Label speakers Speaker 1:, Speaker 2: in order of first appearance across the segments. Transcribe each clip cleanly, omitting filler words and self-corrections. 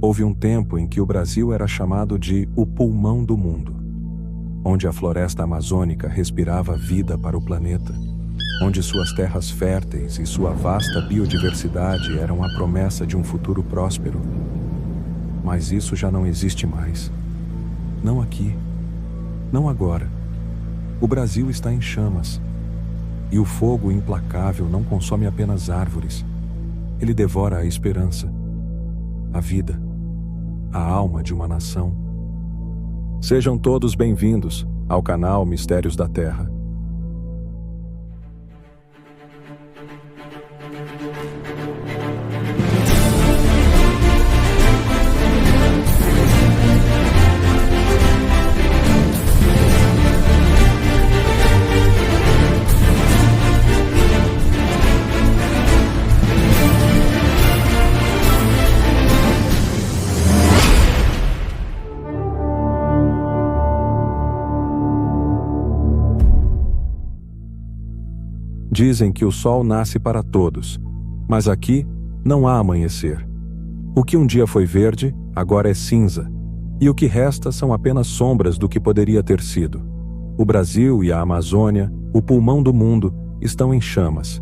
Speaker 1: Houve um tempo em que o Brasil era chamado de o pulmão do mundo, onde a floresta amazônica respirava vida para o planeta, onde suas terras férteis e sua vasta biodiversidade eram a promessa de um futuro próspero. Mas isso já não existe mais. Não aqui. Não agora. O Brasil está em chamas. E o fogo implacável não consome apenas árvores. Ele devora a esperança, a vida, a alma de uma nação. Sejam todos bem-vindos ao canal Mistérios da Terra. Dizem que o sol nasce para todos, mas aqui não há amanhecer. O que um dia foi verde, agora é cinza, e o que resta são apenas sombras do que poderia ter sido. O Brasil e a Amazônia, o pulmão do mundo, estão em chamas.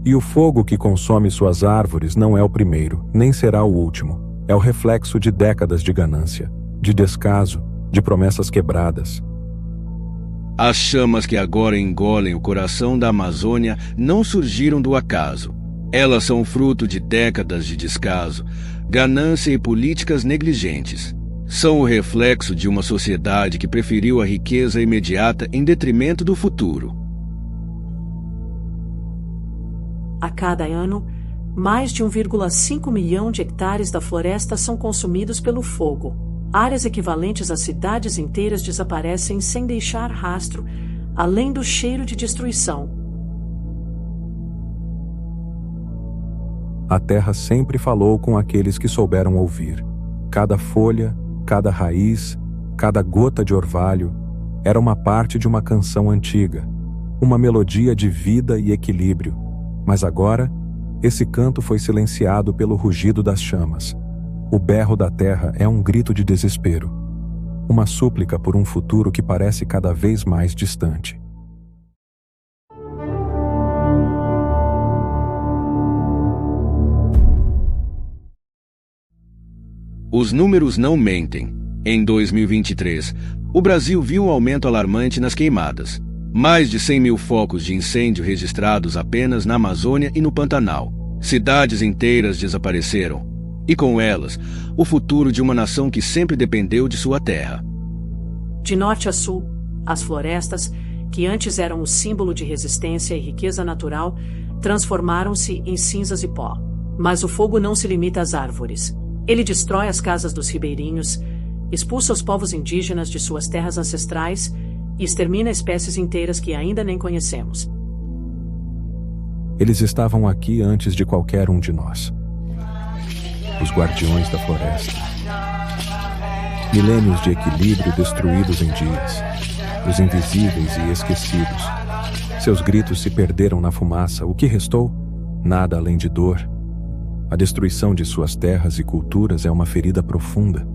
Speaker 1: E o fogo que consome suas árvores não é o primeiro, nem será o último. É o reflexo de décadas de ganância, de descaso, de promessas quebradas.
Speaker 2: As chamas que agora engolem o coração da Amazônia não surgiram do acaso. Elas são fruto de décadas de descaso, ganância e políticas negligentes. São o reflexo de uma sociedade que preferiu a riqueza imediata em detrimento do futuro.
Speaker 3: A cada ano, mais de 1,5 milhão de hectares da floresta são consumidos pelo fogo. Áreas equivalentes a cidades inteiras desaparecem sem deixar rastro, além do cheiro de destruição.
Speaker 1: A terra sempre falou com aqueles que souberam ouvir. Cada folha, cada raiz, cada gota de orvalho era uma parte de uma canção antiga, uma melodia de vida e equilíbrio. Mas agora, esse canto foi silenciado pelo rugido das chamas. O berro da terra é um grito de desespero, uma súplica por um futuro que parece cada vez mais distante.
Speaker 2: Os números não mentem. Em 2023, o Brasil viu um aumento alarmante nas queimadas. Mais de 100 mil focos de incêndio registrados apenas na Amazônia e no Pantanal. Cidades inteiras desapareceram. E com elas, o futuro de uma nação que sempre dependeu de sua terra.
Speaker 3: De norte a sul, as florestas, que antes eram o símbolo de resistência e riqueza natural, transformaram-se em cinzas e pó. Mas o fogo não se limita às árvores. Ele destrói as casas dos ribeirinhos, expulsa os povos indígenas de suas terras ancestrais e extermina espécies inteiras que ainda nem conhecemos.
Speaker 1: Eles estavam aqui antes de qualquer um de nós. Os guardiões da floresta. Milênios de equilíbrio destruídos em dias, os invisíveis e esquecidos. Seus gritos se perderam na fumaça. O que restou? Nada além de dor. A destruição de suas terras e culturas é uma ferida profunda.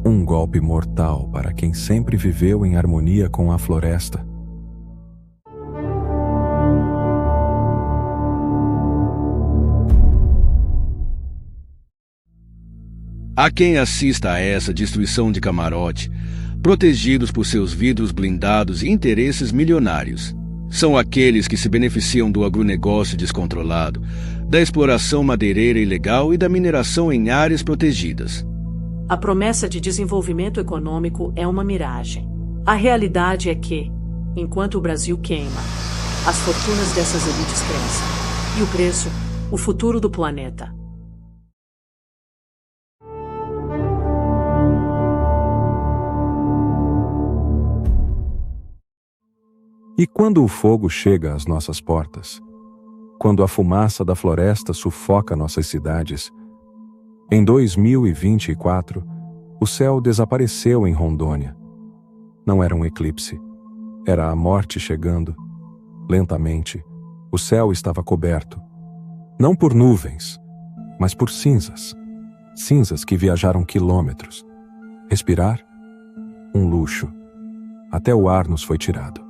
Speaker 1: Um golpe mortal para quem sempre viveu em harmonia com a floresta.
Speaker 2: Há quem assista a essa destruição de camarote, protegidos por seus vidros blindados e interesses milionários. São aqueles que se beneficiam do agronegócio descontrolado, da exploração madeireira ilegal e da mineração em áreas protegidas.
Speaker 3: A promessa de desenvolvimento econômico é uma miragem. A realidade é que, enquanto o Brasil queima, as fortunas dessas elites crescem. E o preço, o futuro do planeta.
Speaker 1: E quando o fogo chega às nossas portas? Quando a fumaça da floresta sufoca nossas cidades? Em 2024, o céu desapareceu em Rondônia. Não era um eclipse, era a morte chegando. Lentamente, o céu estava coberto, não por nuvens, mas por cinzas. Cinzas que viajaram quilômetros. Respirar? Um luxo. Até o ar nos foi tirado.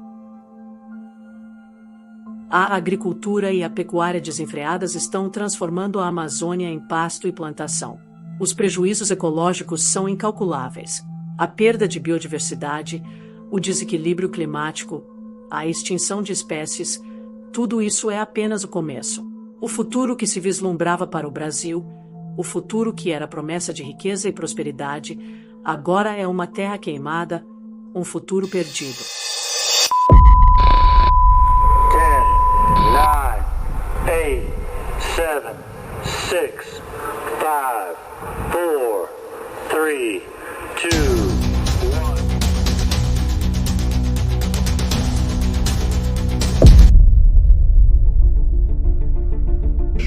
Speaker 3: A agricultura e a pecuária desenfreadas estão transformando a Amazônia em pasto e plantação. Os prejuízos ecológicos são incalculáveis. A perda de biodiversidade, o desequilíbrio climático, a extinção de espécies, tudo isso é apenas o começo. O futuro que se vislumbrava para o Brasil, o futuro que era promessa de riqueza e prosperidade, agora é uma terra queimada, um futuro perdido.
Speaker 4: 10, 9, 8, 7, 6, 5, 4, 3, 2, 1.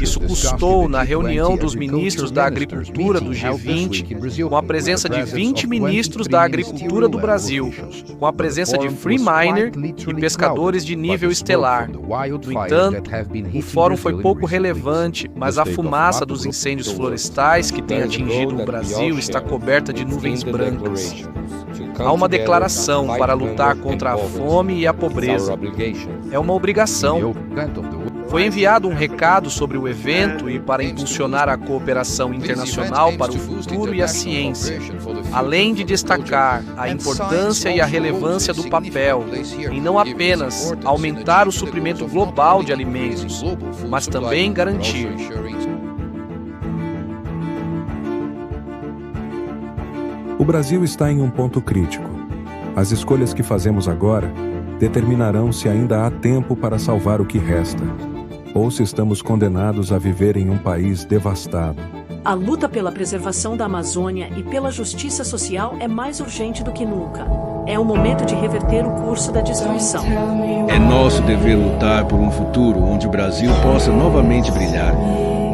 Speaker 5: Isso custou, na reunião dos ministros da Agricultura do G20, com a presença de 20 ministros da Agricultura do Brasil, com a presença de free miner e pescadores de nível estelar. No entanto, o fórum foi pouco relevante, mas a fumaça dos incêndios florestais que tem atingido o Brasil está coberta de nuvens brancas. Há uma declaração para lutar contra a fome e a pobreza. É uma obrigação. Foi enviado um recado sobre o evento e para impulsionar a cooperação internacional para o futuro e a ciência, além de destacar a importância e a relevância do papel em não apenas aumentar o suprimento global de alimentos, mas também garantir.
Speaker 1: O Brasil está em um ponto crítico. As escolhas que fazemos agora determinarão se ainda há tempo para salvar o que resta, ou se estamos condenados a viver em um país devastado.
Speaker 3: A luta pela preservação da Amazônia e pela justiça social é mais urgente do que nunca. É o momento de reverter o curso da destruição.
Speaker 2: É nosso dever lutar por um futuro onde o Brasil possa novamente brilhar,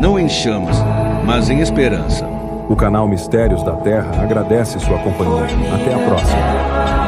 Speaker 2: não em chamas, mas em esperança.
Speaker 1: O canal Mistérios da Terra agradece sua companhia. Até a próxima.